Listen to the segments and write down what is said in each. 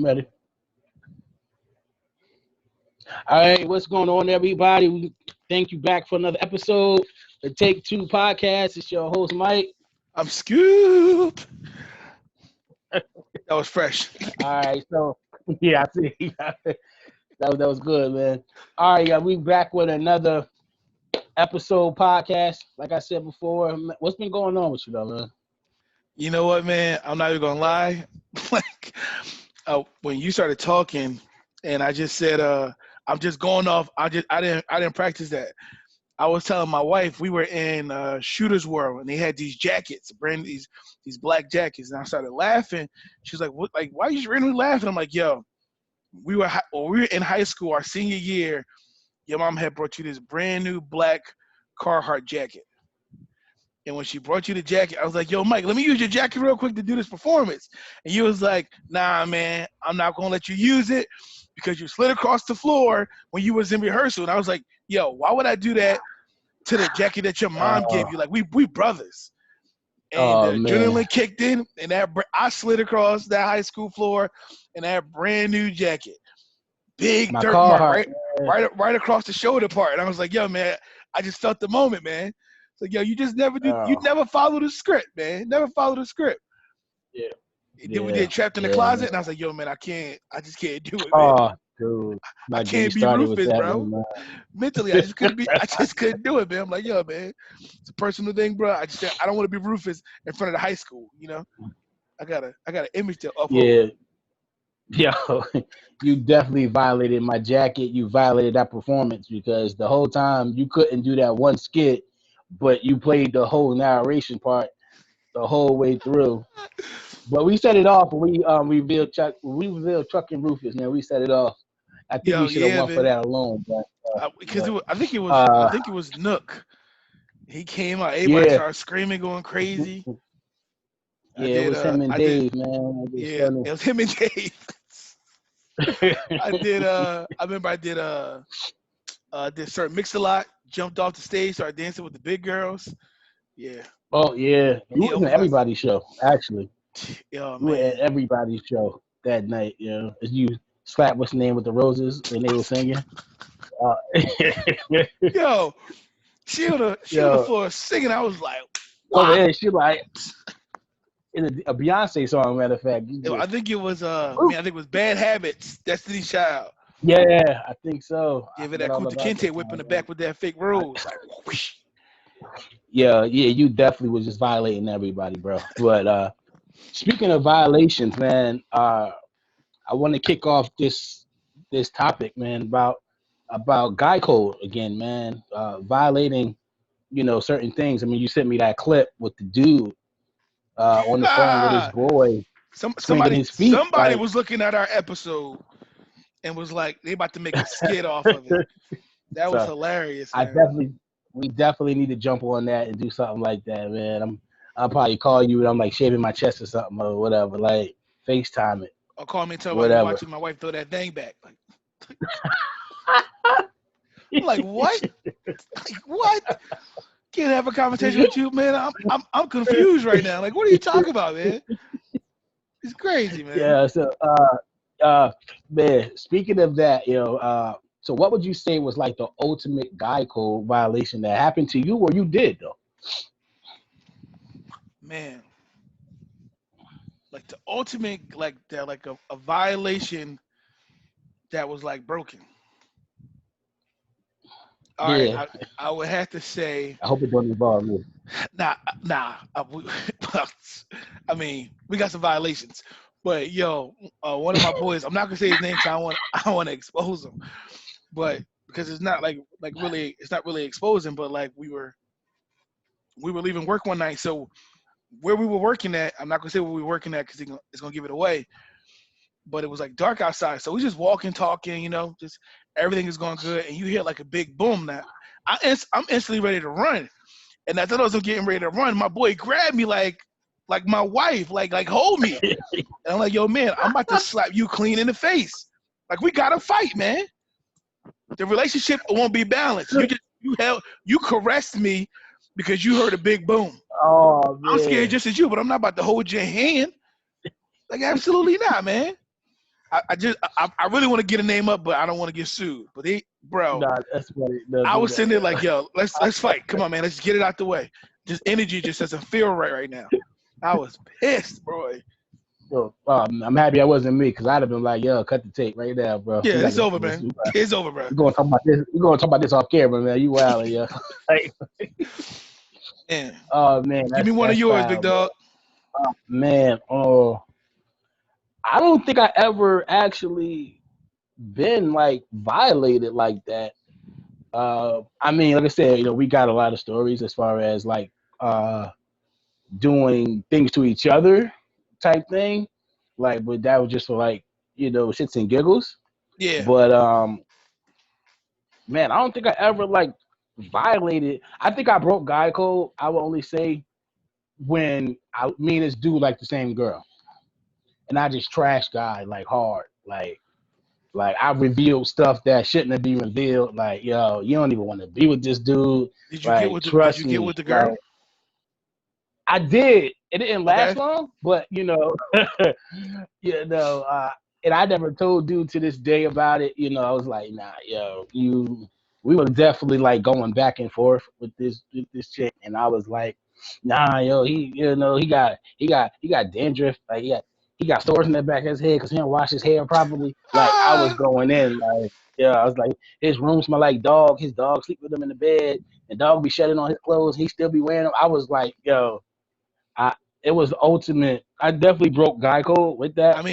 I'm ready. All right, what's going on, everybody? We thank you back for another episode, the Take Two podcast. It's your host, Mike. I'm Scoop. That was fresh. All right, so yeah, I see. that was good, man. All right, yeah, we back with another episode podcast. Like I said before, what's been going on with you, though, man? You know what, man? I'm not even gonna lie. Like when you started talking, and I just said, I'm just going off. I didn't practice that. I was telling my wife we were in Shooter's World, and they had these jackets, these black jackets, and I started laughing. She was like, "What? Like, why are you randomly laughing?" I'm like, "Yo, we were in high school, our senior year. Your mom had brought you this brand new black Carhartt jacket." And when she brought you the jacket, I was like, "Yo, Mike, let me use your jacket real quick to do this performance." And you was like, "Nah, man, I'm not gonna let you use it because you slid across the floor when you was in rehearsal." And I was like, "Yo, why would I do that to the jacket that your mom gave you? Like, we brothers." And Oh the man, adrenaline kicked in, and I slid across that high school floor in that brand new jacket, big my dirt mark Carhartt, man. right across the shoulder part. And I was like, "Yo, man, I just felt the moment, man." It's like, "Yo, you just never do. You Oh, never follow the script, man. Never follow the script." yeah, Then we did Trapped in the yeah, Closet, man. and I was like, "Yo, man, I just can't do it, man. Oh, dude, I not get me can't be started with Rufus, that bro. one, man. Mentally, I just couldn't do it, man." I'm like, "Yo, man, it's a personal thing, bro. I don't want to be Rufus in front of the high school, you know. I got an image to uphold." Yeah, yo, you definitely violated my jacket. You violated that performance because the whole time you couldn't do that one skit, but you played the whole narration part the whole way through. But we set it off when we revealed Chuck and Rufus, man. We set it off. I think we Yo, should have yeah, won for man. that alone, but Because but I uh think it was Nook. He came out, everybody yeah, started screaming, going crazy. I yeah, it did, was him and I did, Dave, man. It was yeah, it was him and Dave. funny. I did, I remember did certain Mix-a-Lot, jumped off the stage, started dancing with the big girls. Yeah, Oh yeah, you he was in almost got, everybody's show actually. oh You were at man. everybody's show that night, you know. As you slapped what's the name with the roses when they were singing. Uh, Yo, she on the yo, floor singing. I was like, over wow. there, she like in a Beyonce song. Matter of fact, you I just, think it was, woo. I think it was Bad Habits, Destiny's Child. Yeah, I think so. I Gave it forgot that all Kunta about that Kinte whip in song. the back with that fake rose. Like, whoosh. Yeah, you definitely was just violating everybody, bro. But speaking of violations, man, I want to kick off this topic, man, about Geico again, man, violating, certain things. I mean, you sent me that clip with the dude on the phone with his Ah, boy swinging somebody his feet. somebody Like, was looking at our episode and was like, they about to make a skit off of it. That was so hilarious, I man. definitely, we definitely need to jump on that and do something like that, man. I'll probably call you and I'm like shaving my chest or something or whatever, like FaceTime it, Or call me and tell me while you whatever. watching my wife throw that thing back. Like, I'm like, what? Like, what? Can't have a conversation with you, man. I'm confused right now. Like, what are you talking about, man? It's crazy, man. Yeah. So, man, speaking of that, so what would you say was like the ultimate guy code violation that happened to you or you did though? Man, like the ultimate, like that, like a violation that was like broken. All right, Yeah. I would have to say, I hope it don't involve me. nah. I mean, we got some violations, but yo, one of my boys, I'm not gonna say his name because I don't want to expose him, but because it's not like really, it's not really exposing, but like we were leaving work one night, so where we were working at, I'm not gonna say where we were working at because it's gonna give it away, but it was like dark outside, so we just walking, talking, just everything is going good, and you hear like a big boom. Now, I'm instantly ready to run. And I thought I was getting ready to run. My boy grabbed me like my wife, like hold me. And I'm like, yo, man, I'm about to slap you clean in the face. Like we gotta fight, man. The relationship won't be balanced. You caressed me because you heard a big boom. Oh I'm scared man. just as you, but I'm not about to hold your hand. Like absolutely not, man. I really want to get a name up, but I don't want to get sued. But bro, Nah, that's funny. No, I do was that. sitting there like, yo, let's fight. Come on, man, let's get it out the way. Just energy just doesn't feel right now. I was pissed, bro. So, I'm happy I wasn't me because I'd have been like, yo, cut the tape right now, bro. Yeah, We got it's to over, man. It's over, bro. we're gonna talk about this. We're gonna talk about this off camera, man. You wild, yeah. Like, Man, oh man, give me one of that's yours, big foul, bro. dog. Man, oh, I don't think I ever actually been like violated like that. I mean, like I said, we got a lot of stories as far as like doing things to each other type thing. Like, but that was just for like, shits and giggles. Yeah. But man, I don't think I ever like violated. I think I broke guy code. I will only say when me and this dude like the same girl, and I just trash guy like hard, like I revealed stuff that shouldn't have been revealed. Like, yo, you don't even want to be with this dude. Did you get Like, with the Did you trust get me. with the Like, girl? I did. It didn't last Okay. long, but you know, uh, and I never told dude to this day about it. I was like, nah, yo, we were definitely like going back and forth with this chick, and I was like, nah, yo, he got dandruff, like he got sores in the back of his head because he didn't wash his hair properly. Like I was Ah, going in, like yeah, I was like, his room smell like dog. His dog sleep with him in the bed, and dog be shedding on his clothes. He still be wearing them. I was like, yo. I it was ultimate. I definitely broke guy code with that.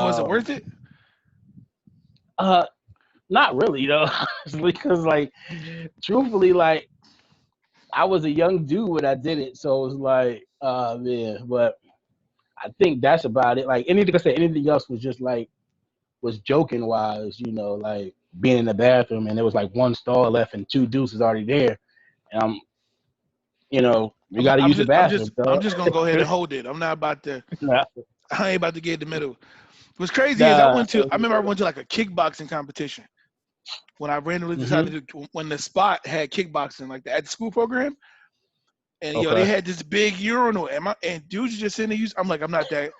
was it worth it? Uh, not really though, because like, truthfully, like I was a young dude when I did it, so it was like, man. But I think that's about it. Like anything I said, anything else was just like was joking wise, like being in the bathroom and there was like one stall left and two deuces already there, and you got to use the bathroom, I'm so just gonna go ahead and hold it. I'm not about to. nah, I ain't about to get in the middle. What's crazy is nah. I remember I went to like a kickboxing competition when I randomly Mm-hmm. decided to when the spot had kickboxing like the at the school program, and they Okay. had this big urinal and dudes just sitting there use. I'm like I'm not that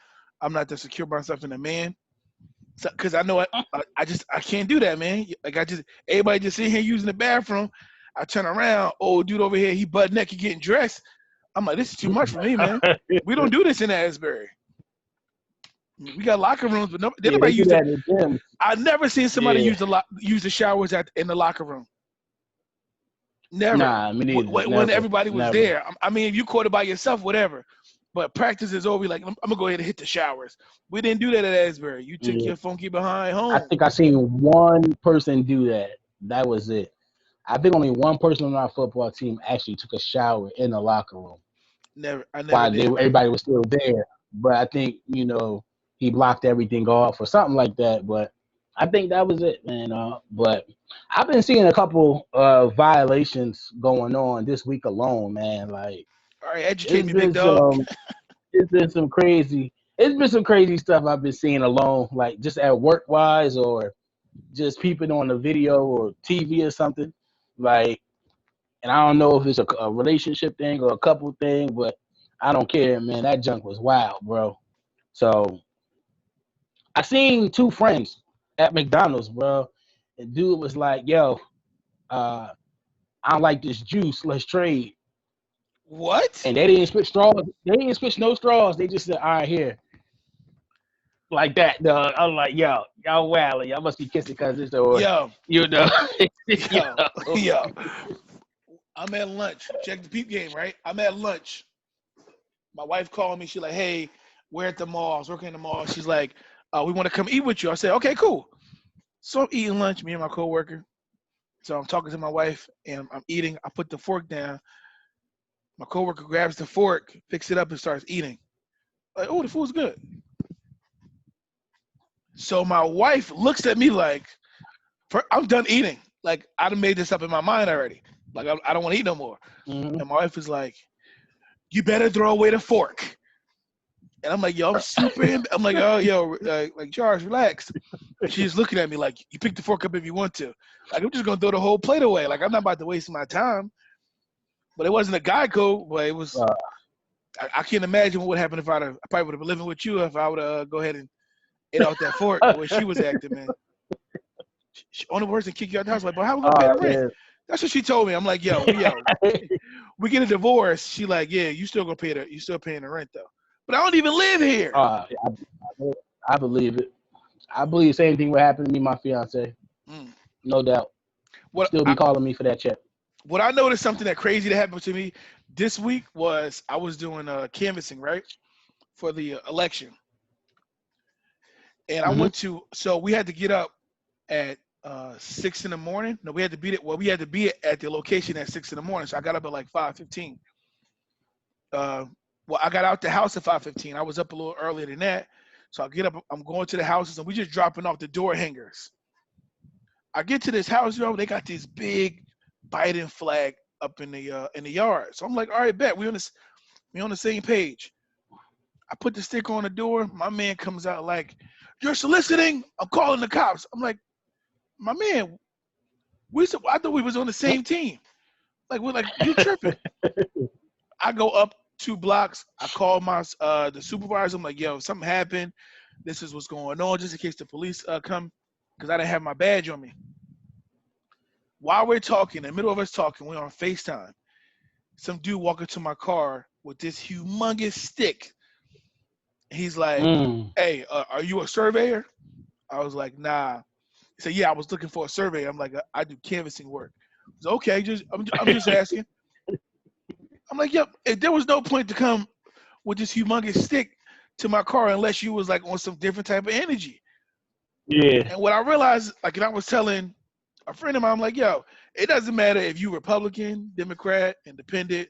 secure myself in a man, because I know I can't do that, man. Like everybody just sitting here using the bathroom. I turn around, old dude over here, he butt naked getting dressed. I'm like, this is too much for me, man. We don't do this in Asbury. We got locker rooms, but did Yeah, they nobody do use the. that in the gym. I've never seen somebody Yeah. use the showers in the locker room. Never. Nah, me neither. When Never. everybody was Never. there. I mean, if you caught it by yourself, whatever. But practice is over. Like, I'm gonna go ahead and hit the showers. We didn't do that at Asbury. You took Yeah. your funky behind I home. think I seen one person do that. That was it. I think only one person on our football team actually took a shower in the locker room Never. I never while did. everybody was still there. But I think he blocked everything off or something like that. But I think that was it, man. But I've been seeing a couple violations going on this week alone, man. Like All right, educate it's me, big been dog. some it's been some crazy stuff I've been seeing alone, like just at work wise or just peeping on the video or TV or something. Like, and I don't know if it's a relationship thing or a couple thing, but I don't care, man. That junk was wild, bro. So I seen two friends at McDonald's, bro. And dude was like, yo, uh, I don't like this juice. Let's trade. What? And they didn't switch straws. They didn't switch no straws. They just said, all right, here. Like that, dog. I'm like, yo, y'all wow, y'all must be kissing cousins or Yo, you know, you yo, know. yo. I'm at lunch. Check the peep game, right? I'm at lunch. My wife called me. She's like, hey, we're at the mall. I was working in the mall. She's like, we want to come eat with you. I said, okay, cool. So I'm eating lunch, me and my coworker. So I'm talking to my wife and I'm eating. I put the fork down. My coworker grabs the fork, picks it up, and starts eating. Like, oh, the food's good. So my wife looks at me like, I'm done eating. Like, I done made this up in my mind already. Like, I don't want to eat no more. Mhm. And my wife is like, you better throw away the fork. And I'm like, yo, I'm super. I'm like, oh, yo, like Charles, relax. And she's looking at me like, you pick the fork up if you want to. Like, I'm just gonna throw the whole plate away. Like, I'm not about to waste my time. But it wasn't a Geico, but it was. Uh, I can't imagine what would happen if I probably would have been living with you if I would go ahead and ate out that fork the way she was acting, man. Only person kick you out the house. Like, but how we gonna pay Oh the rent? man. That's what she told me. I'm like, we get a divorce. She like, yeah, you still paying the rent though. But I don't even live here. uh, I believe it. I believe the same thing would happen to me, my fiance. Mm. No doubt. What Still be I, calling me for that check. what I noticed something that crazy that happened to me this week was I was doing canvassing right for the election, and I Hmm. went to so we had to get up at 6 in the morning. No, we had to be we had to be at the location at 6 in the morning. So I got up at like 5:15. Uh, well, I got out the house at 5:15. I was up a little earlier than that. So I get up. I'm going to the houses, and we just dropping off the door hangers. I get to this house, they got this big Biden flag up in the yard. So I'm like, all right, bet we on the same page. I put the sticker on the door. My man comes out like, "You're soliciting. I'm calling the cops." I'm like, "My man, I thought we was on the same team. Like we're like you tripping." I go up 2 blocks. I call my the supervisor. I'm like, "Yo, something happened. This is what's going on, just in case the police come, because I didn't have my badge on me." While we're talking, in the middle of us talking, we're on FaceTime. Some dude walk into my car with this humongous stick. He's like, Mm. "Hey, are you a surveyor?" I was like, "Nah." He said, "Yeah, I was looking for a surveyor." I'm like, "I do canvassing work." He's like, "Okay, I'm just asking." I'm like, "Yep." There was no point to come with this humongous stick to my car unless you was like on some different type of energy. Yeah. And what I realized, like, and I was telling a friend of mine, I'm like, "Yo, it doesn't matter if you Republican, Democrat, Independent.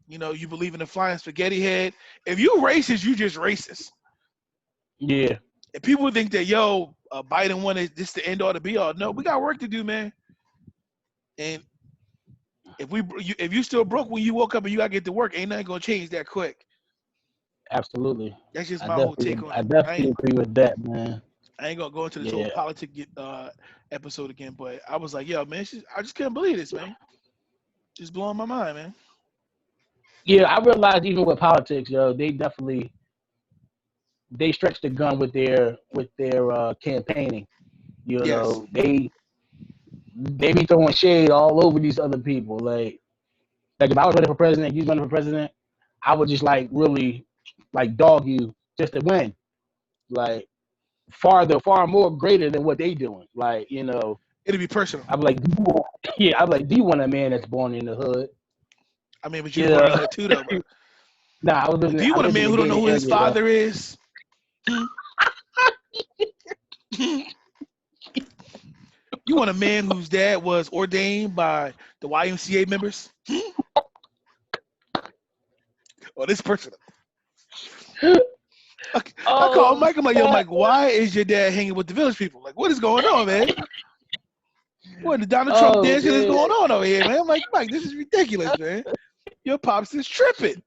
You believe in the flying spaghetti head. If you racist, you just racist." Yeah. And people think that Biden wanted this to end all to be all. No, we got work to do, man. And if you still broke when you woke up and you gotta get to work, ain't nothing gonna change that quick. Absolutely. That's just I my whole definitely take on I it. definitely agree with that, man. I ain't gonna go into this whole Yeah. politic episode again, but I was like, yo, man, I just couldn't believe this, man. Just blowing my mind, man. Yeah, I realized even with politics, they stretch the gun with their campaigning. Yes, They be throwing shade all over these other people. Like if I was running for president, you was running for president, I would just like really like dog you just to win. Like far more greater than what they doing. it'll be personal. I'm like, yeah, I'm like, do you want a man that's born in the hood? I mean, but you You was born in know, the hood too, though, bro. nah, Do you I want a lived in man the who don't know gated who his area though. father is? Hmm? You want a man whose dad was ordained by the YMCA members? Oh, this person. I call Oh Mike. I'm like, yo, snap! Mike, why is your dad hanging with the village people? Like, what is going on, man? What the Donald Trump Oh dancing is man! going on over here, man? I'm like, Mike, this is ridiculous, man. Your pops is tripping.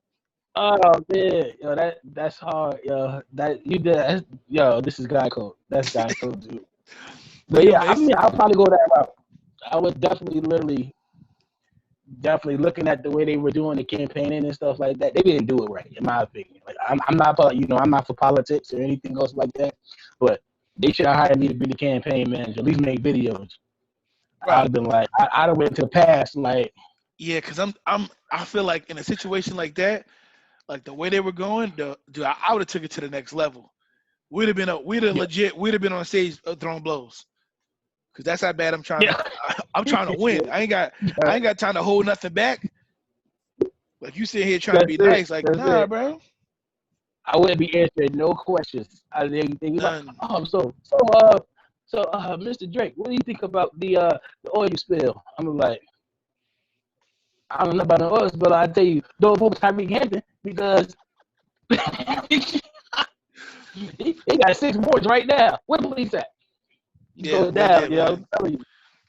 Oh man! Yo, that's hard. Yo, that you did. Yo, this is Geico. That's Geico, dude. But But yo, yeah, man, I mean, I'll probably go that route. I would definitely looking at the way they were doing the campaigning and stuff like that. They didn't do it right, in my opinion. Like, I'm not for politics or anything else like that. But they should have hired me to be the campaign manager. At least make videos. I'd right? have been like, I'd have went to the past. Like, Yeah, cause I feel like in a situation like that, like the way they were going, dude, I would have took it to the next level. yeah, We'd have been on stage throwing blows. Cause that's how bad I'm trying to. yeah, I'm trying to win. I ain't got time to hold nothing back. Like you sitting here trying to that's be it. nice. Like, That's nah, it. bro, I wouldn't be answering no questions. I didn't think about. none. Oh, Mr. Drake, what do you think about the oil spill? I'm like, I don't know about the oil spill. I tell you, don't vote Tyreek Hampton because he got 6 boards right now. Where the police at? You Yeah, go but yeah, down, yo. man, I'm telling you,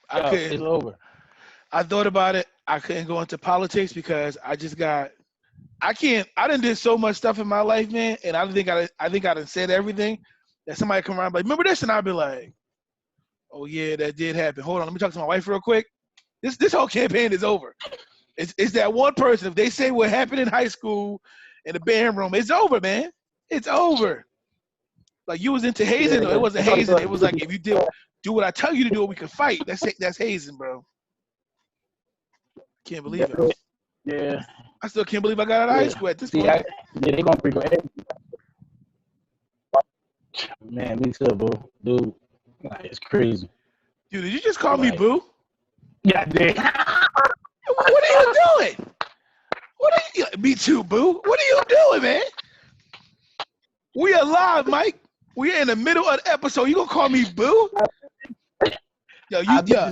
I yo, couldn't. it's over. I thought about it. I couldn't go into politics because I just got. I can't. I done did so much stuff in my life, man, and I think I done said everything that somebody come around like, remember this, and I'll be like, oh yeah, that did happen. Hold on, let me talk to my wife real quick. This whole campaign is over. It's that one person. If they say what happened in high school in the band room, it's over, man. It's over. Like you was into hazing, though. It wasn't hazing. It was like if you do what I tell you to do, we can fight. That's hazing, bro. Can't believe it. Yeah. I still can't believe I got out of high school at this point. They gonna bring everything. Man, me too, bro. Dude, like, it's crazy. Dude, did you just call me boo? Yeah, I did. What are you doing? Me too, boo. What are you doing, man? We are live, Mike. We're in the middle of the episode. You gonna call me boo? Yo,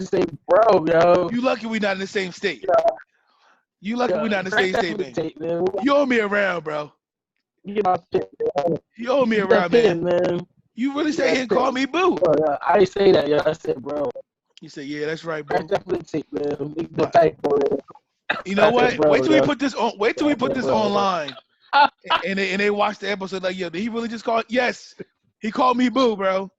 say bro, yo. You lucky we not in the same state. You lucky we not in the same state, man. You owe me around, bro. You owe me around, man. You really say here and call me boo? I didn't say that, yo. I said, bro. You said, yeah, that's right, bro. You know what? Wait till we put this on. Wait till we put this online, and they watch the episode. Like, yo, did he really just call? Yes, he called me boo, bro.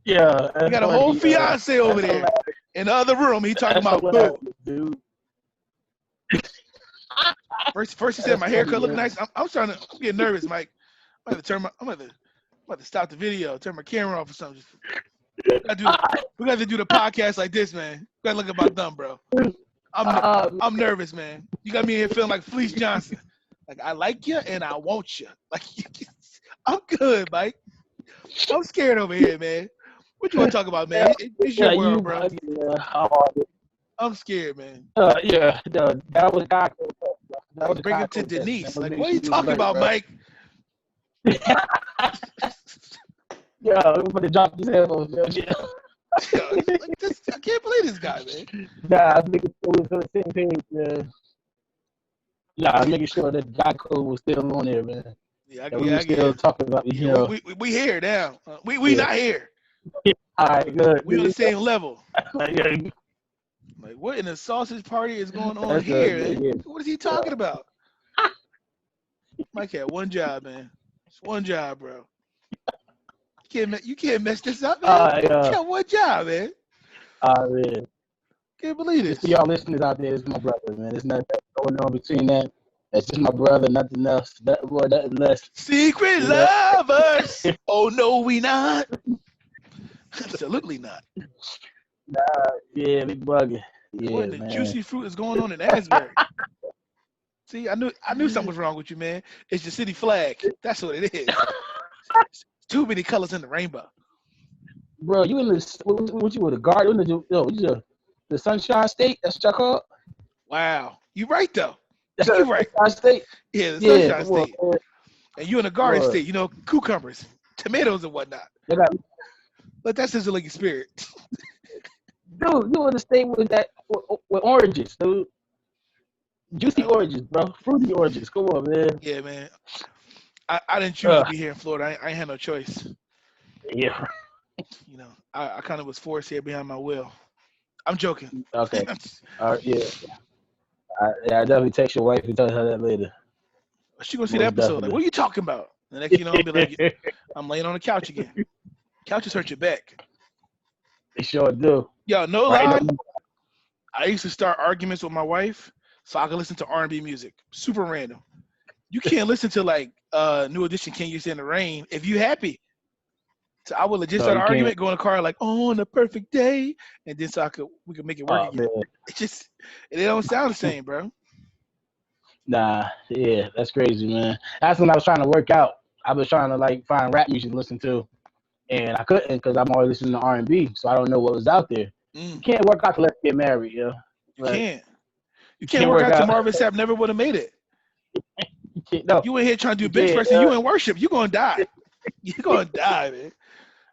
Yeah, he got a whole fiance over there in the other room. He talking about boo. Dude. First he said my haircut look nice. I'm getting nervous, Mike. I'm about to stop the video, turn my camera off or something. We got to do the podcast like this, man. We got to look at my thumb, bro. I'm nervous, man. You got me in here feeling like Felice Johnson. Like, I like you and I want you. Like, I'm good, Mike. I'm scared over here, man. What you want to talk about, man? It's your world, bro. I'm scared, man. That was Geico. Bring it to Denise. Like, what are you talking about, Mike? Yo, I'm going to drop these headphones, yo. I can't believe this guy, man. Nah, I'm making sure we're on the same page, man. Yeah, I'm making sure that Geico was still on there, man. We still talking about you know. We here now. We not here. All right, good. We on the same level. Like, what in the sausage party is going on here? Man? What is he talking about? Mike had one job, man. It's one job, bro. You can't mess this up, man. You got one job, man. Man. Can't believe this. For y'all listeners out there, it's my brother, man. There's nothing going on between that. That's just my brother, nothing else. Nothing less. Secret lovers. Oh no, we not. Absolutely not. Nah, yeah, we bugging. Yeah, what the juicy fruit is going on in Asbury? See, I knew something was wrong with you, man. It's your city flag. That's what it is. Too many colors in the rainbow. Bro, you in the what you with the garden? The Sunshine State? That's what y'all call it? Wow, you right though. You right. Sunshine State. Yeah, the Sunshine State. And you in the Garden State. You know, cucumbers, tomatoes, and whatnot. Let that sizzle like your spirit. Dude, you in the state with oranges, dude. Juicy oranges, bro. Fruity oranges. Come on, man. Yeah, man. I didn't choose to be here in Florida. I ain't had no choice. Yeah. You know, I kind of was forced here behind my will. I'm joking. Okay. Yeah. I definitely text your wife and tell her that later. She gonna see the episode. Definitely. Like, what are you talking about? The next, I'll be like, I'm laying on the couch again. Couches hurt your back. They sure do. Yo, no lie. I used to start arguments with my wife so I could listen to R&B music. Super random. You can't listen to like New Edition, Can You Stand the Rain if you happy. So I would legit start an argument, go in the car like on a perfect day, and then we could make it work again. Man. It don't sound the same, bro. Nah, yeah, that's crazy, man. That's when I was trying to work out. I was trying to like find rap music to listen to, and I couldn't because I'm always listening to R&B, so I don't know what was out there. You can't work out to Let's Get Married, yo. Like, you can't work out to Marvin Sapp. Never would have made it. You in here trying to do bench press and you in worship. You gonna die. You gonna die, man.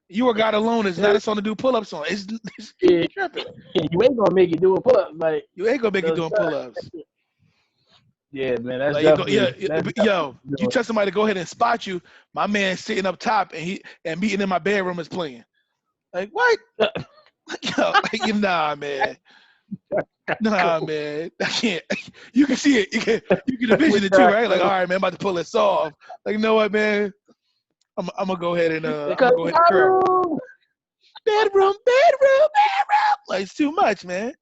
You or God alone is not a song to do pull-ups on. It's tripping. You ain't gonna make it doing pull-ups. Like you ain't gonna make it doing pull-ups. Yeah, man. That's like, you tell somebody to go ahead and spot you. My man sitting up top and meeting in my bedroom is playing. Like what? Nah, man. Nah, man. I can't. You can see it. You can envision it too, right? Like, all right, man, I'm about to pull this off. Like, you know what, man? I'm gonna go ahead and curl. Bedroom. Like it's too much, man.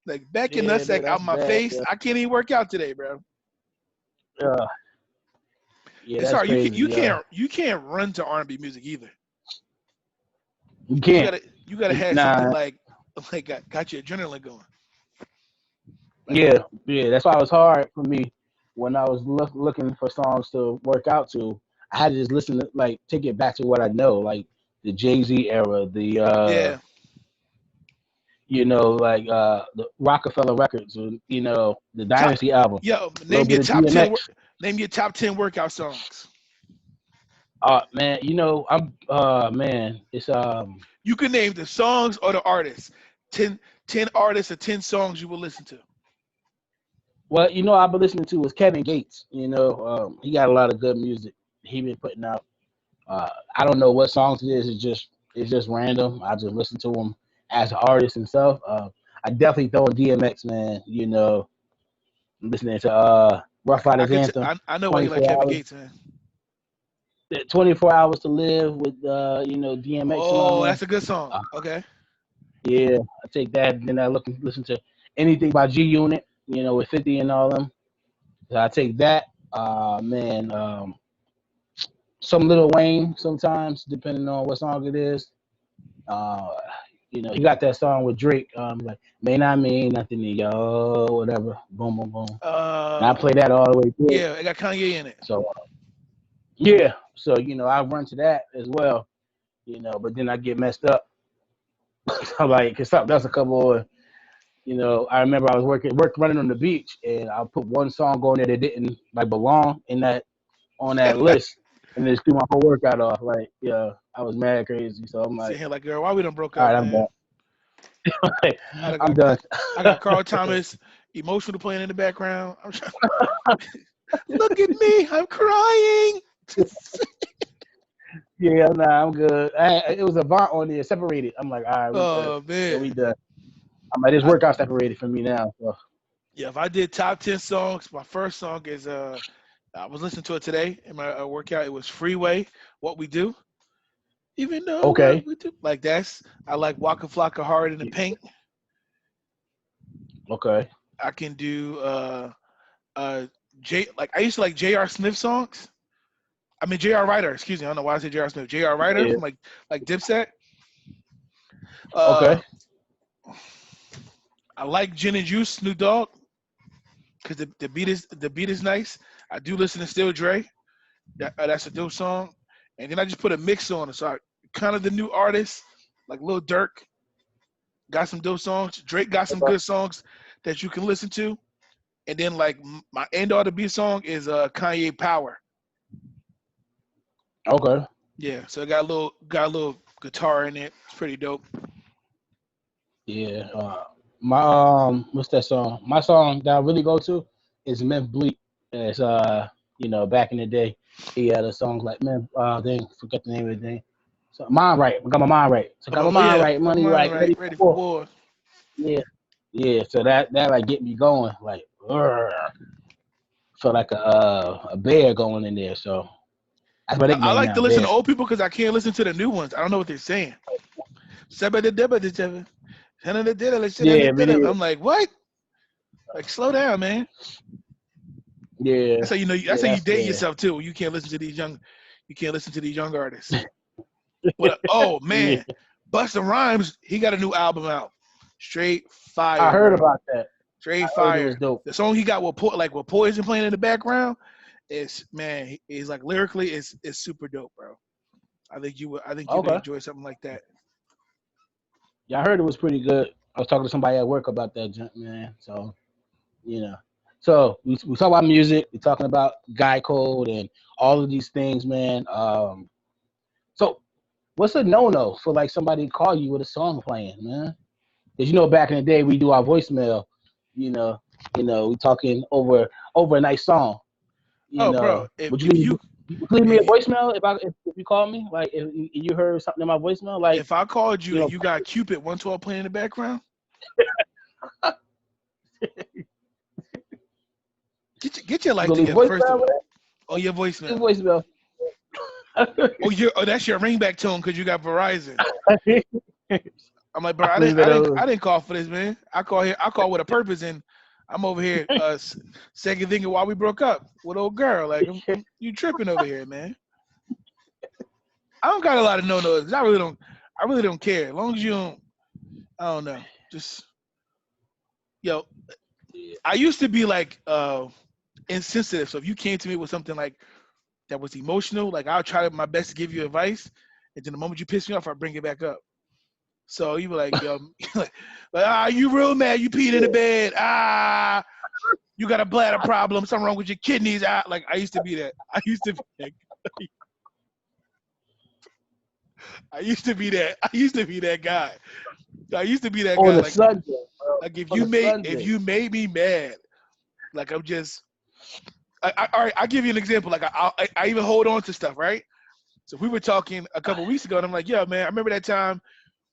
Like back in nutsack out my face. I can't even work out today, bro. Yeah, It's that's hard. crazy, yo. You can't run to R&B music either. You You can't. gotta you gotta have something Nah. like got your adrenaline going. Yeah, yeah. That's why it was hard for me when I was looking for songs to work out to. I had to just listen to like take it back to what I know, like the Jay-Z era, the Yeah. the Rockefeller records, or, the Top Dynasty album, Yo, a little name your bit of top ten. DMX. Name your top 10 workout songs. Man, man, it's You can name the songs or the artists. 10 artists or 10 songs you will listen to. what I've been listening to is Kevin Gates. He got a lot of good music he been putting out. I don't know what songs it is. It's just random. I just listen to him as an artist himself. I definitely throw in DMX, man. Listening to Rough Riders Anthem, I know why you like 24 Kevin hours, Gates, man. 24 hours to live with DMX on Oh, there. that's a good song. Uh, Okay. yeah, I take that. And then I listen to anything by G Unit, with 50 and all them. So I take that. Man, some Little Wayne sometimes, depending on what song it is. Uh, he got that song with Drake, like may not mean nothing to yo, whatever, boom, boom, boom. And I play that all the way through. Yeah, it got Kanye in it. So yeah, so I run to that as well. But then I get messed up. I'm like, cause that's a couple of, I remember I was running on the beach, and I put one song on there that didn't like belong on that list, and then just threw my whole workout off. Like, yeah, I was mad crazy. So I'm Sitting like, here like, girl, why we done broke all up, right, I'm man? done. I'm I done. got Carl Thomas emotional playing in the background. I'm trying. Look at me, I'm crying. Yeah, nah, I'm good. It was a Avant on there, separated. I'm like, all right, we good. Oh So we man. done. I'm like, this I, workout separated from me now. So yeah, if I did top 10 songs, my first song is I was listening to it today in my workout. It was Freeway, What We Do. Even though what okay, we do, like I like Waka Flocka Hard in the Paint. okay, I can do like I used to like J.R. Smith songs. I mean J.R. Ryder, excuse me. I don't know why I said J.R. Smith. J.R. Ryder yeah, from like Dipset. Uh, okay, I like Gin and Juice, Snoop Dogg, because the beat is nice. I do listen to Still Dre. That's a dope song. And then I just put a mix on it. So I kind of the new artists, like Lil Durk, got some dope songs. Drake got some good songs that you can listen to. And then like my end all the beat song is Kanye Power. okay. Yeah, so it got a little guitar in it. It's pretty dope. Yeah. My what's that song? My song that I really go to is Memphis Bleak. It's back in the day, he had a song like dang, forget the name of the thing. So mind right, I got my mind right. So got my Oh mind yeah, right, got money mine right, right, ready ready for for war. war. Yeah, yeah. So that like get me going, like feel like a bear going in there. So that's my I nickname like now, to listen bear. to old people because I can't listen to the new ones. I don't know what they're saying. Yeah, man. I'm like, what? Like, slow down, man. Yeah, That's how you know. That's yeah. how you That's date yeah, yourself too. You can't listen to these young. You can't listen to these young artists. Oh yeah. man, Busta Rhymes, he got a new album out. Straight I fire, heard bro. about that. I Straight heard it was fire. dope. The song he got with Poison playing in the background, is man. He's like lyrically, it's super dope, bro. I think you would Okay. enjoy something like that. Yeah, I heard it was pretty good. I was talking to somebody at work about that junk, man. So you know. So we talk about music. We're talking about guy code and all of these things, man. So what's a no-no for like somebody to call you with a song playing, man? Because back in the day we do our voicemail. You know, we talking over a nice song. Oh, bro, Would you leave me a if you voicemail if you call me? Like if you heard something in my voicemail, like if I called you you and know, you got Cupid 112 playing in the background, get your you life gonna leave together first of voicemail all. with On your that? voicemail. Voicemail. That's your ringback tone because you got Verizon. I'm like, bro, I leave it I alone. didn't call for this, man. I call with a purpose, and I'm over here second thinking why we broke up with old girl. Like you tripping over here, man. I don't got a lot of no-nos. I really don't care. As long as you don't, I don't know. Just yo, Yeah. I used to be like insensitive. So if you came to me with something like that was emotional, like I'll try my best to give you advice, and then the moment you piss me off, I bring it back up. So you were like, yo, you real mad? You peed in the bed? You got a bladder problem? Something wrong with your kidneys? Like I used to be that. I used to be that. I used to be that. I used to be that guy. I used to be that On guy. a Like, Sunday, bro. like if On a Sunday. you made me mad, like I'm just. All right, I'll give you an example. Like I even hold on to stuff, right? So we were talking a couple weeks ago, and I'm like, yeah, man, I remember that time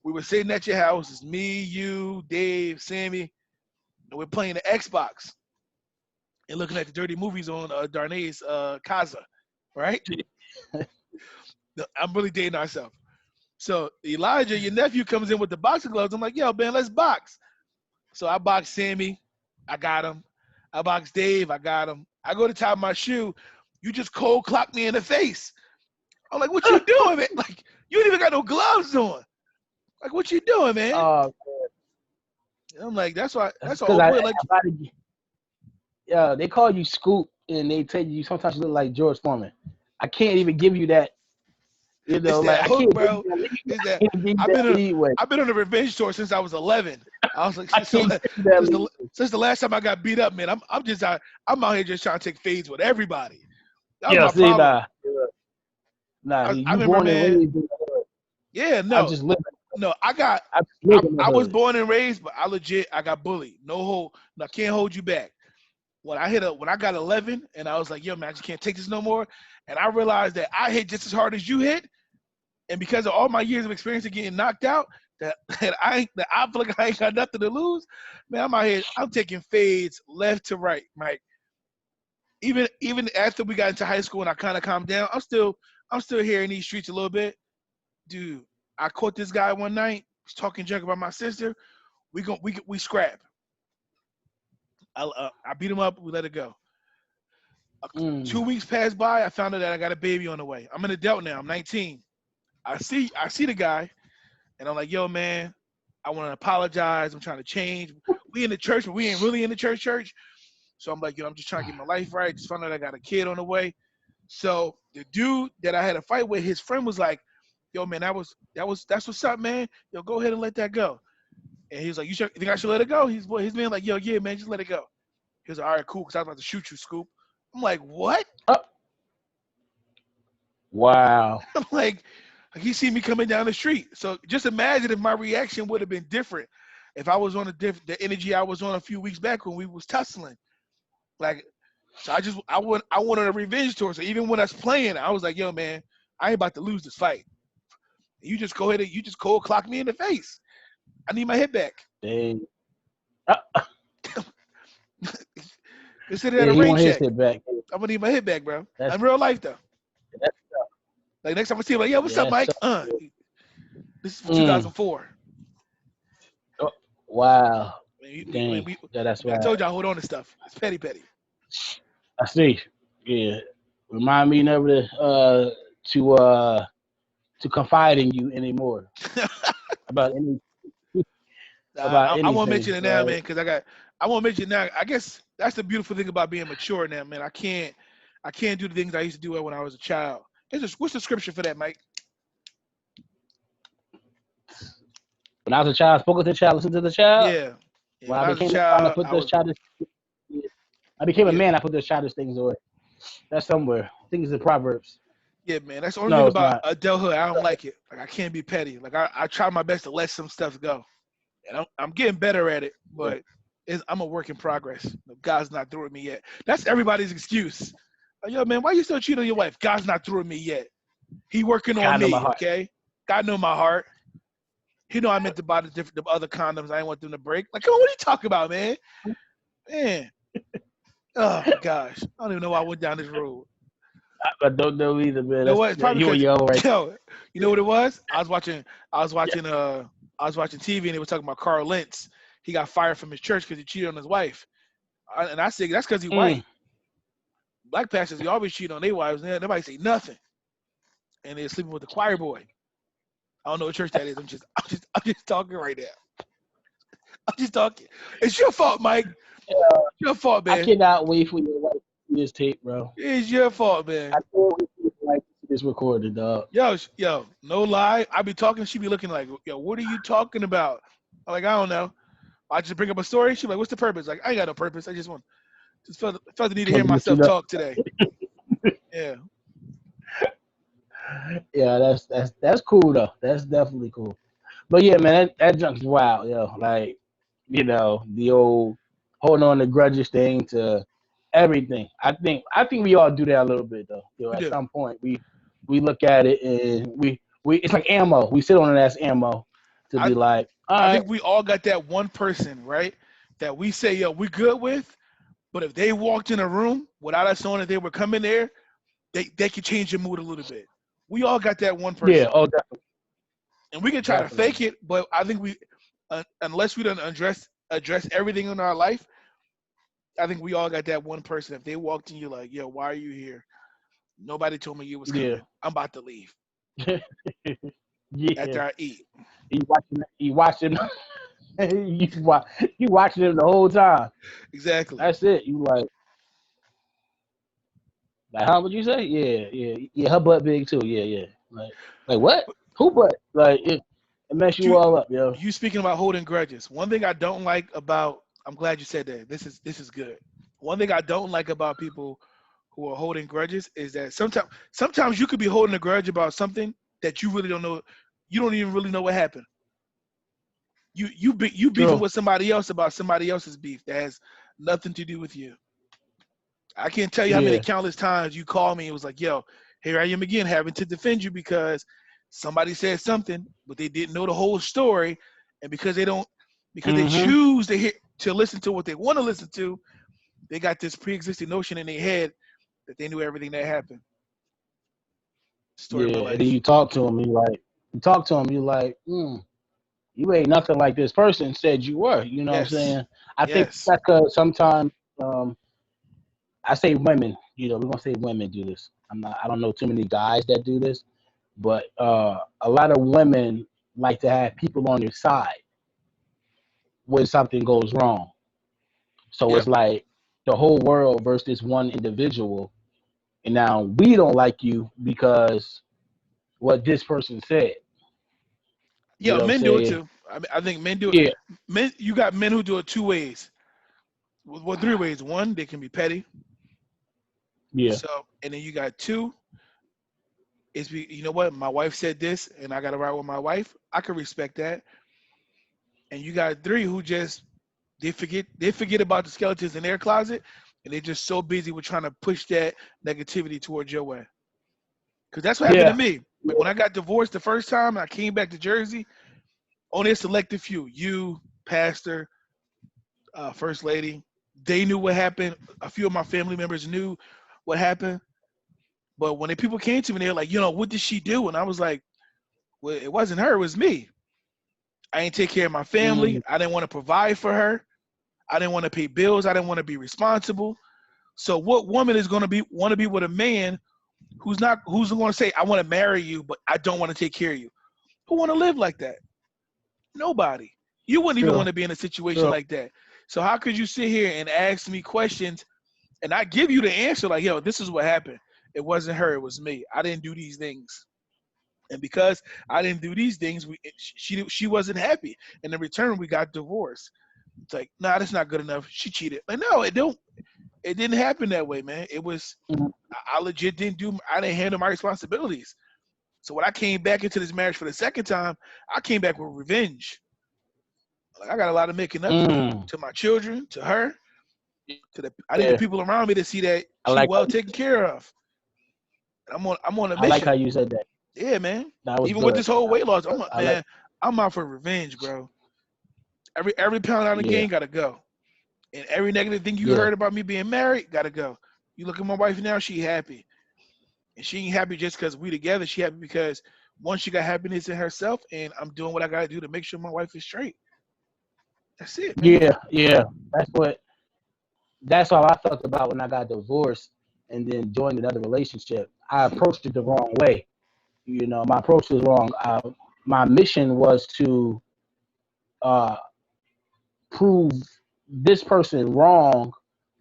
we were sitting at your house. It's me, you, Dave, Sammy, and we're playing the Xbox and looking at the dirty movies on Darnay's Casa, right? I'm really dating ourselves. So Elijah, your nephew, comes in with the boxing gloves. I'm like, yo, man, let's box. So I box Sammy, I got him. I box Dave, I got him. I go to tie my shoe. You just cold clock me in the face. I'm like, what you doing, man? Like, you ain't even got no gloves on. Like, what you doing, man? Oh, And I'm like, that's why. That's because all. Like, yeah, they call you Scoop, and they tell you sometimes you look like George Foreman. I can't even give you that. You know, it's like that I hook, can't bro. give you It's that. that I can't give you I've that been leeway. on a revenge tour since I was 11. I was like, I can't give you that leeway. since the last time I got beat up, man, I'm out here just trying to take fades with everybody. That was Yeah, my see, problem. I you remember, born and man. raised in the hood. Yeah, I'm no, just living. no. I just live in the I was hood. born and raised, but I got bullied. No, I can't hold you back. When I got 11, and I was like, yo, man, I just can't take this no more. And I realized that I hit just as hard as you hit, and because of all my years of experience of getting knocked out, that I feel like I ain't got nothing to lose. Man, I'm out here. I'm taking fades left to right, Mike. Even after we got into high school and I kind of calmed down, I'm still here in these streets a little bit, dude. I caught this guy one night. He's talking junk about my sister. We scrap. I beat him up. We let it go. 2 weeks passed by. I found out that I got a baby on the way. I'm an adult now. I'm 19. I see the guy, and I'm like, yo, man, I want to apologize. I'm trying to change. We in the church, but we ain't really in the church. So I'm like, yo, I'm just trying to get my life right. Just found out I got a kid on the way. So the dude that I had a fight with, his friend was like, yo, man, that's what's up, man. Yo, go ahead and let that go. And he was like, you think I should let it go? His man like, yo, yeah, man, just let it go. He was like, all right, cool, because I was about to shoot you, Scoop. I'm like, what? Wow. I'm like, he see me coming down the street. So just imagine if my reaction would have been different if I was on the energy I was on a few weeks back when we was tussling. Like, so I went on a revenge tour. So even when I was playing, I was like, yo, man, I ain't about to lose this fight. You just go ahead and you just cold clock me in the face. I need my hit back. Dang. Consider that Yeah, a he rain want his check. hit back. I'm gonna need my hit back, bro. That's In real life, though. that's tough. Like next time I see him, like, yo, what's up, That's Mike? tough. This is from 2004. Oh, wow. Man, Dang. Yeah, that's I right. told y'all, hold on to stuff. It's petty. I see. Yeah. Remind me never to confide in you anymore about I won't anything. mention it now, Right? man, because I won't mention it now. I guess that's the beautiful thing about being mature now, man. I can't do the things I used to do when I was a child. What's the scripture for that, Mike? When I was a child, I spoke to the child, listened to the child. Yeah. When When I I was a became a man, I child, put I those was childish. I became a yeah, man. I put those childish things away. That's somewhere. I think it's in Proverbs. yeah, man. That's the only No, thing it's about not. adulthood. I don't like it. Like I can't be petty. Like I try my best to let some stuff go, and I'm getting better at it, Yeah. but I'm a work in progress. God's not through with me yet. That's everybody's excuse. Like, yo, man, why you still cheating on your wife? God's not through with me yet. He working on God know my me, heart. okay? God know my heart. He know I meant to buy the other condoms. I didn't want them to break. Like, come on, what are you talking about, man? Man. Oh my gosh. I don't even know why I went down this road. I don't know either, man. You know what? It's probably You and because your own right. yo, you know what it was? I was watching TV and they were talking about Carl Lentz. He got fired from his church because he cheated on his wife. And I say that's because he Mm. white. Black pastors, they always cheat on their wives. Nobody say nothing, and they're sleeping with the choir boy. I don't know what church that is. I'm just talking right now. I'm just talking. It's your fault, Mike. It's your fault, I man. cannot wait for your wife to see this tape, bro. It's your fault, I man. can't wait for your wife to see this recorded, dog. Yo, no lie. I be talking. She be looking like, yo, what are you talking about? I'm like, I don't know. I just bring up a story. She be like, what's the purpose? Like, I ain't got no purpose. I just felt the need to hear Wanted to let you myself know. talk today. Yeah. Yeah, that's cool though. That's definitely cool. But yeah, man, that junk's wild, yo. Like, the old holding on to grudges thing to everything. I think we all do that a little bit though. We At do. some point we look at it and we it's like ammo. We sit on it as ammo to I be like, all I right, think we all got that one person, right? That we say, yo, we good with, but if they walked in a room without us knowing that they were coming there, they could change your mood a little bit. We all got that one yeah, person. oh And we can try to definitely. fake it, but I think unless we don't address everything in our life, I think we all got that one person. If they walked in, you're like, yo, why are you here? Nobody told me you was Yeah. coming. I'm about to leave Yeah. after I eat. You watching you watching them the whole time. Exactly. That's it. You like how would you say? Yeah, yeah, yeah. Her butt big too. Yeah, yeah. Like what? Who butt? Like it mess you You all up, yo. you speaking about holding grudges. One thing I don't like about I'm glad you said that. This is good. One thing I don't like about people who are holding grudges is that sometimes you could be holding a grudge about something that you really don't know. You don't even really know what happened. You beefing True. with somebody else about somebody else's beef that has nothing to do with you. I can't tell you how many Yeah. countless times you call me and was like, "Yo, here I am again, having to defend you because somebody said something, but they didn't know the whole story, and because they Mm-hmm. choose to listen to what they want to listen to, they got this pre-existing notion in their head that they knew everything that happened. Story of my Yeah. And then life. you like, you ain't nothing like this person said you were. You know what I'm Yes, saying? I think yes, that's because sometimes I say women. We're gonna say women do this. I don't know too many guys that do this, but a lot of women like to have people on their side when something goes wrong. So it's yep, like the whole world versus this one individual, and now we don't like you because what this person said. You yeah. know what I'm Men do it saying? too. I think men do it. Yeah, Men, you got men who do it two ways. Well, three ways. One, they can be petty. yeah, So, and then you got two you know what? My wife said this, and I got to ride with my wife. I can respect that. And you got three who just they forget about the skeletons in their closet, and they're just so busy with trying to push that negativity towards your way. Because that's what happened to yeah, me. Like when I got divorced the first time, I came back to Jersey. Only a selected few, you, pastor, first lady, they knew what happened. A few of my family members knew what happened. But when the people came to me, they were like, what did she do? And I was like, well, it wasn't her, it was me. I didn't take care of my family. mm, I didn't want to provide for her. I didn't want to pay bills. I didn't want to be responsible. So what woman is going to be with a man who's going to say, I want to marry you, but I don't want to take care of you? Who want to live like that? Nobody. You wouldn't even true, want to be in a situation true. like that. So how could you sit here and ask me questions and I give you the answer like, yo, this is what happened. It wasn't her, it was me. I didn't do these things. And because I didn't do these things, she wasn't happy. And in return, we got divorced. It's like, nah, that's not good enough. She cheated. Like, no, it didn't happen that way, man. It was Mm, I legit I didn't handle my responsibilities. So when I came back into this marriage for the second time, I came back with revenge. Like I got a lot of making up to do mm, to my children, to her, I need the yeah, people around me to see that I she like how well taken care of. And I'm on a I like how mission. you said that. Yeah, man. That was Even with good. this whole That weight was loss, good. I like. man, I'm out for revenge, bro. Every pound I done Yeah, gained gotta go. And every negative thing you yeah, heard about me being married gotta go. You look at my wife now, she happy. And she ain't happy just because we together. She happy because one, she got happiness in herself, and I'm doing what I gotta do to make sure my wife is straight. That's it, man. yeah, yeah. That's what. that's all I felt about when I got divorced and then joined another relationship. I approached it the wrong way. My approach was wrong. My mission was to uh, prove this person wrong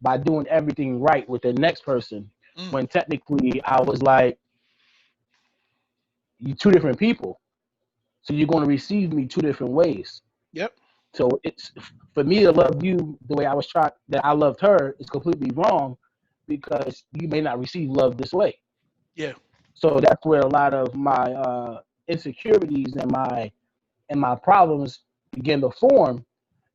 by doing everything right with the next person, Mm. when technically I was like, you two different people, so you're going to receive me two different ways. Yep. So it's for me to love you the way that I loved her is completely wrong, because you may not receive love this way. Yeah. So that's where a lot of my insecurities and my problems began to form,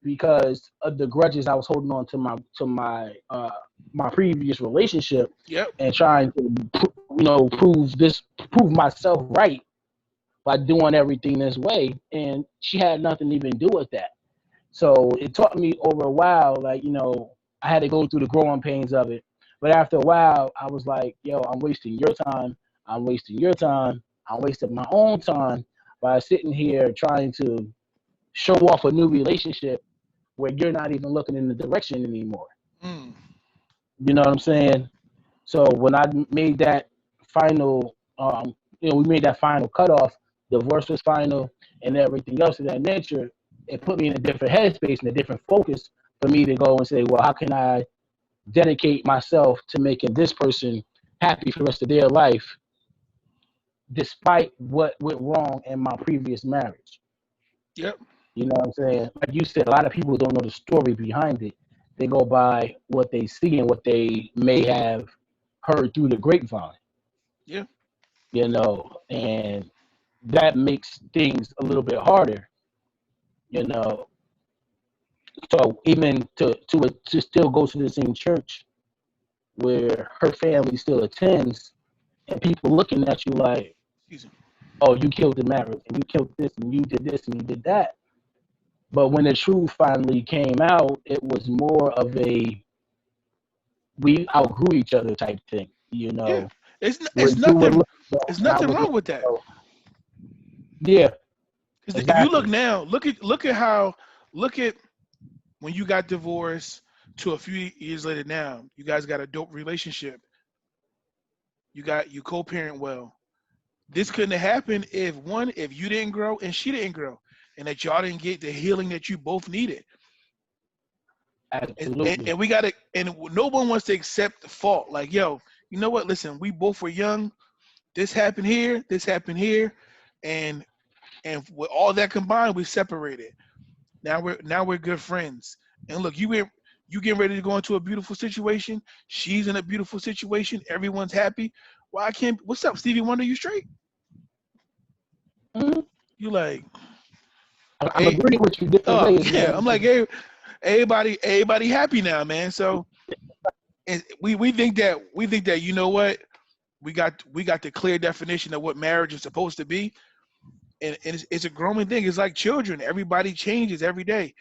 because of the grudges I was holding on to my previous relationship, Yep. and trying to prove myself right by doing everything this way, and she had nothing to even do with that. So it taught me over a while, like, I had to go through the growing pains of it. But after a while, I was like, yo, I'm wasting your time. I'm wasting your time. I'm wasting my own time by sitting here trying to show off a new relationship where you're not even looking in the direction anymore. Mm. You know what I'm saying? So when I made that final, we made that final cutoff, divorce was final, and everything else of that nature, it put me in a different headspace and a different focus for me to go and say, well, how can I dedicate myself to making this person happy for the rest of their life, despite what went wrong in my previous marriage? Yep. You know what I'm saying? Like you said, a lot of people don't know the story behind it. They go by what they see and what they may have heard through the grapevine, Yeah. and that makes things a little bit harder, you know. So even to still go to the same church where her family still attends, and people looking at you like, Excuse me. oh, you killed the marriage, and you killed this, and you did this, and you did that. But when the truth finally came out, it was more of a we outgrew each other type thing, Yeah. where It's you were nothing. looking go It's and I nothing was wrong looking with that. go. Yeah, Because if you look exactly. now, look at when you got divorced to a few years later. Now you guys got a dope relationship. You co-parent well. This couldn't have happened if you didn't grow and she didn't grow, and that y'all didn't get the healing that you both needed. And Absolutely. we got to, and no one wants to accept the fault. Like, yo, you know what? Listen, we both were young. This happened here. This happened here, and with all that combined, we separated. Now we're good friends. And look, you getting ready to go into a beautiful situation. She's in a beautiful situation. Everyone's happy. Well, I can't. What's up, Stevie Wonder? You straight? Mhm. You like, I'm hey, agreeing with you different oh ways, yeah. man. I'm like, hey, everybody happy now, man. So and we think that you know what, we got the clear definition of what marriage is supposed to be, and it's a growing thing. It's like children. Everybody changes every day.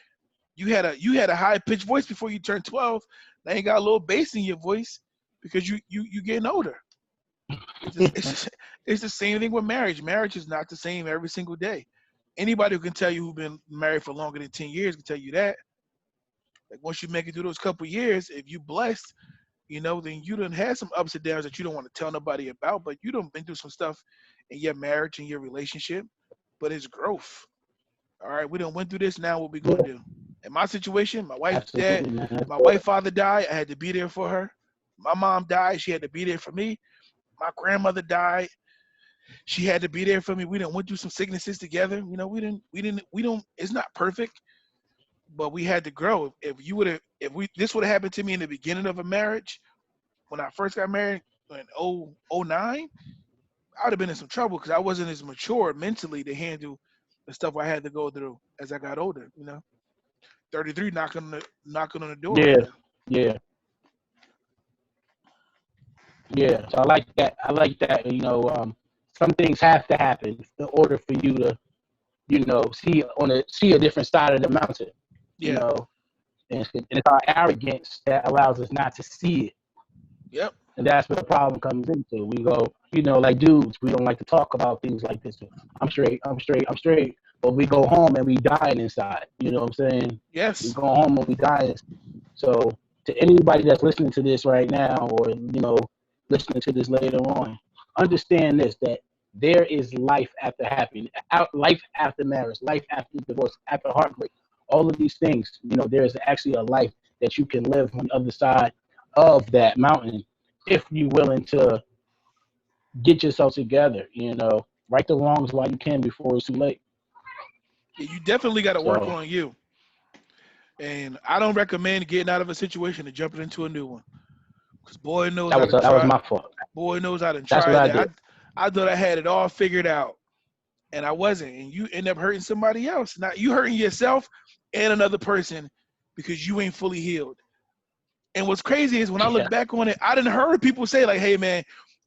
You had a high pitched voice before you turned 12. Now you got a little bass in your voice because you getting older. It's the same thing with marriage. Marriage is not the same every single day. Anybody who can tell you who've been married for longer than 10 years can tell you that. Like once you make it through those couple years, if you blessed, then you done had some ups and downs that you don't want to tell nobody about, but you done been through some stuff in your marriage and your relationship. But it's growth. All right, we done went through this. Now what we gonna Yeah, do? In my situation, absolutely, man. That's my good. wife father died. I had to be there for her. My mom died. She had to be there for me. My grandmother died. She had to be there for me. We done went through some sicknesses together. We don't. It's not perfect, but we had to grow. If this would have happened to me in the beginning of a marriage, when I first got married in 09, I would have been in some trouble because I wasn't as mature mentally to handle the stuff I had to go through as I got older. 33 knocking on the door right Yeah, now. yeah, yeah. So I like that. I like that. Some things have to happen in order for you to, see a different side of the mountain. You Yeah. know, and it's our arrogance that allows us not to see it. Yep. And that's where the problem comes into. We go, like dudes, we don't like to talk about things like this. I'm straight, I'm straight, I'm straight. But we go home and we dying inside. You know what I'm saying? We Yes. go home and we dying. So to anybody that's listening to this right now, or listening to this later on, understand this: that there is life after happiness, life after marriage, life after divorce, after heartbreak. All of these things, there is actually a life that you can live on the other side of that mountain if you're willing to get yourself together. Right the wrongs while you can before it's too late. Yeah, you definitely got to work So on you. And I don't recommend getting out of a situation and jumping into a new one. Because boy knows that I was done that was tried. my fault. Boy knows I done That's what tried I that. did. I thought I had it all figured out, and I wasn't. And you end up hurting somebody else. Now you hurting yourself and another person because you ain't fully healed. And what's crazy is when I Yeah, look back on it, I didn't heard people say like, "Hey man,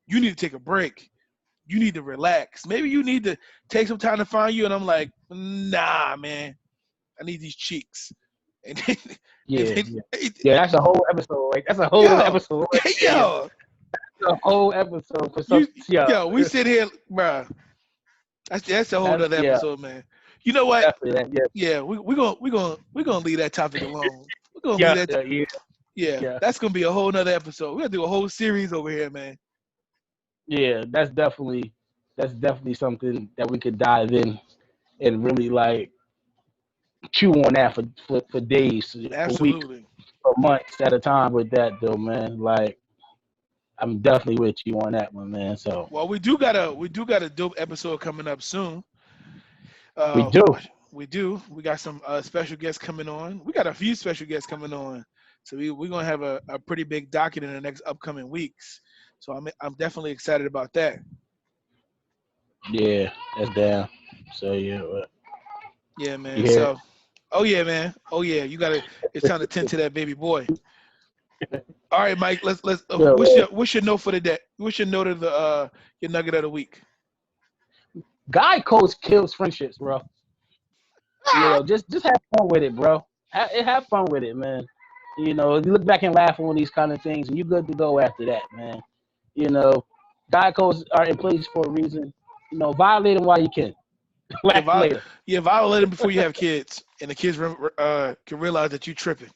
you need to take a break. You need to relax. Maybe you need to take some time to find you." And I'm like, "Nah, man. I need these cheeks." And then, and yeah, then yeah. Yeah, that's a whole episode. Right? That's a whole other yo, episode right there. Yo. yo, That's a whole episode for some. you, Yeah, yo, we sit here, bruh. That's a whole that's nother yeah, episode, man. You know what? definitely that. Yeah, Yeah, we gonna leave that topic alone. We're gonna leave yeah, that. yeah, yeah, Yeah, yeah. that's gonna be a whole nother episode. We're gonna do a whole series over here, man. Yeah, that's definitely something that we could dive in and really like chew on that for days, for weeks, Absolutely. for months at a time with that though, man. Like I'm definitely with you on that one, man. So Well, we do got a dope episode coming up soon. we Uh, do. we do. We got some special guests coming on. We got a few special guests coming on. So we're gonna have a pretty big docket in the next upcoming weeks. So I'm definitely excited about that. Yeah, that's down. So yeah, Yeah, you man. hear So, oh yeah, man. Oh yeah, you gotta. It's time to tend to that baby boy. All right, Mike. Let's. it? What's your note for the day? What's your note of the your nugget of the week? Guy coach kills friendships, bro. Just have fun with it, bro. Have fun with it, man. You look back and laugh on these kind of things, and you're good to go after that, man. You know, guy codes are in place for a reason. Violate them while you can. Yeah, Laugh later. violate them before you have kids, and the kids can realize that you tripping.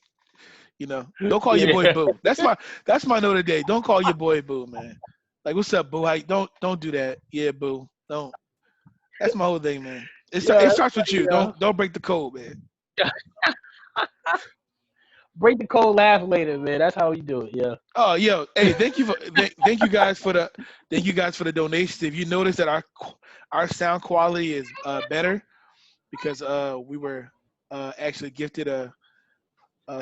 Don't call your boy Yeah, boo. That's my note of the day. Don't call your boy boo, man. Like, what's up, boo? Don't do that. Yeah, boo. Don't. That's my whole thing, man. It yeah, starts with you. yeah. Don't break the code, man. Break the code, laugh later, man. That's how we do it. Yeah. Oh, yo, hey, thank you guys for the donations. If you notice that our sound quality is better because we were actually gifted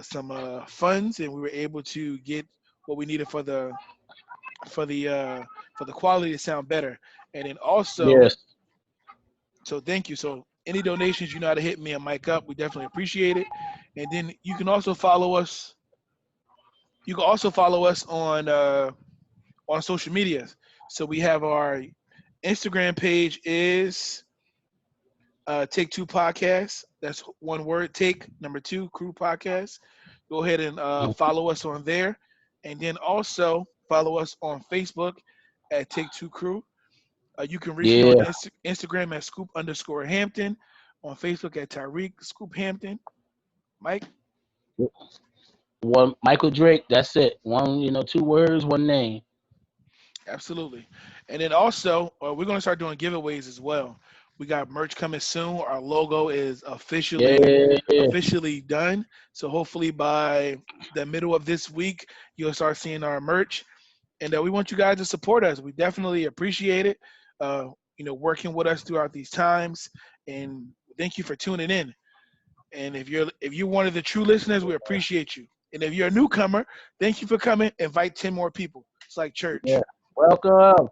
some funds, and we were able to get what we needed for the quality to sound better. And then also, Yes. so thank you. So any donations, you know how to hit me and Mike up. We definitely appreciate it. And then you can also follow us. You can also follow us on social media. So we have our Instagram page is Take Two Podcast. That's one word. Take number two Crew Podcast. Go ahead and follow us on there, and then also follow us on Facebook at Take Two Crew. You can reach me on Yeah. Instagram at Scoop_Hampton, on Facebook at Tyreek Scoop Hampton. Mike. One Michael Drake. That's it. One. 2 words, one name. Absolutely. And then also, we're going to start doing giveaways as well. We got merch coming soon. Our logo is Yeah. officially done. So hopefully by the middle of this week, you'll start seeing our merch. And we want you guys to support us. We definitely appreciate it. Working with us throughout these times. And thank you for tuning in. And if you're one of the true listeners, we appreciate you. And if you're a newcomer, thank you for coming. Invite 10 more people. It's like church. Yeah. Welcome.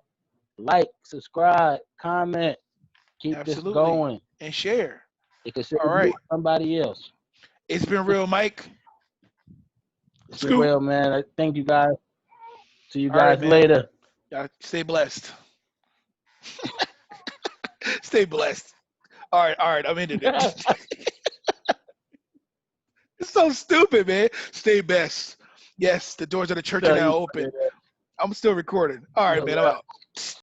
Like, subscribe, comment. Keep this Absolutely. going. And share. It could save All you right. or somebody else. It's been real, Mike. It's been Scoop. real, man. Thank you guys. See you All right, guys man. later. Y'all stay blessed. Stay blessed. All right. I'm into it. It's so stupid, man. Stay best. Yes, the doors of the church are now open. I'm still recording. All right, man. I'm out.